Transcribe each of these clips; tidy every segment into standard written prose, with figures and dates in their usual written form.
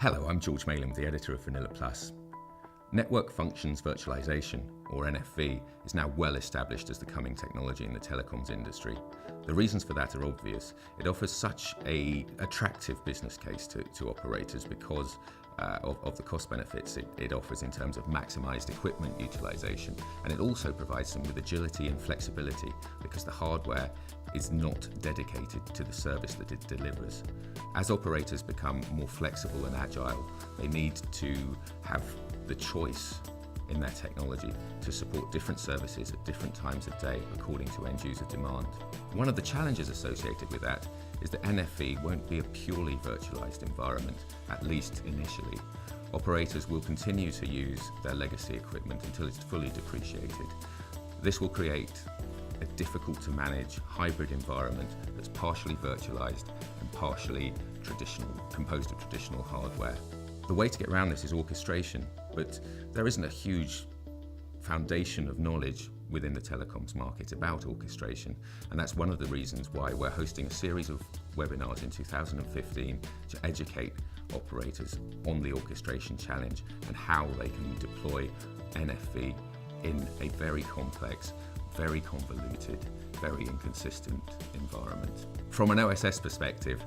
Hello, I'm George Malin, the editor of Vanilla Plus. Network Functions Virtualization, or NFV, is now well established as the coming technology in the telecoms industry. The reasons for that are obvious. It offers such an attractive business case to operators because of the cost benefits it offers in terms of maximised equipment utilisation, and it also provides them with agility and flexibility because the hardware is not dedicated to the service that it delivers. As operators become more flexible and agile, they need to have the choice in their technology to support different services at different times of day according to end user demand. One of the challenges associated with that is that NFV won't be a purely virtualized environment, at least initially. Operators will continue to use their legacy equipment until it's fully depreciated. This will create a difficult to manage hybrid environment that's partially virtualized and partially composed of traditional hardware. The way to get around this is orchestration, but there isn't a huge foundation of knowledge within the telecoms market about orchestration, and that's one of the reasons why we're hosting a series of webinars in 2015 to educate operators on the orchestration challenge and how they can deploy NFV in a very complex, very convoluted, very inconsistent environment. From an OSS perspective,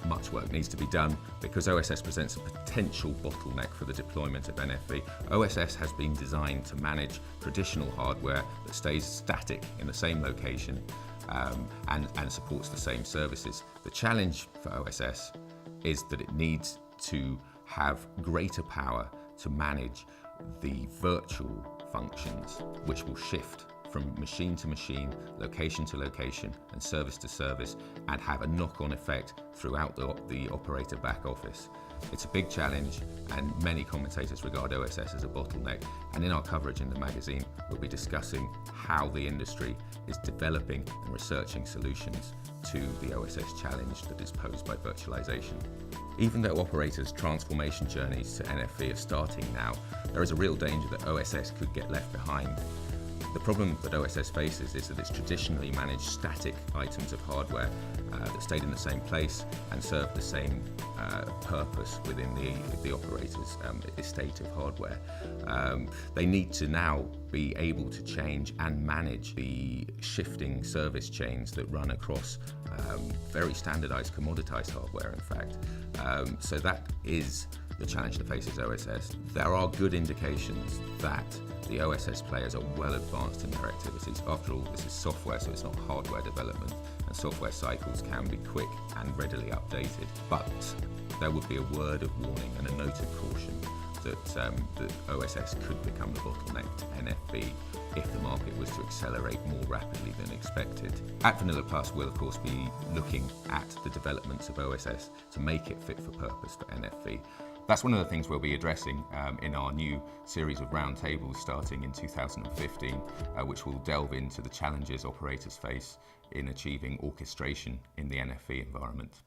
much work needs to be done because OSS presents a potential bottleneck for the deployment of NFV. OSS has been designed to manage traditional hardware that stays static in the same location and supports the same services. The challenge for OSS is that it needs to have greater power to manage the virtual functions, which will shift from machine to machine, location to location, and service to service, and have a knock-on effect throughout the operator back office. It's a big challenge, and many commentators regard OSS as a bottleneck. And in our coverage in the magazine, we'll be discussing how the industry is developing and researching solutions to the OSS challenge that is posed by virtualization. Even though operators' transformation journeys to NFV are starting now, there is a real danger that OSS could get left behind. The problem that OSS faces is that it's traditionally managed static items of hardware that stayed in the same place and served the same purpose within the operator's estate of hardware. They need to now be able to change and manage the shifting service chains that run across very standardized, commoditized hardware, in fact. So that is the challenge that faces OSS. There are good indications that the OSS players are well advanced in their activities. After all, this is software, so it's not hardware development, and software cycles can be quick and readily updated. But there would be a word of warning and a note of caution that OSS could become the bottleneck to NFV if the market was to accelerate more rapidly than expected. At Vanilla Plus, we'll of course be looking at the developments of OSS to make it fit for purpose for NFV. That's one of the things we'll be addressing in our new series of roundtables starting in 2015, which will delve into the challenges operators face in achieving orchestration in the NFV environment.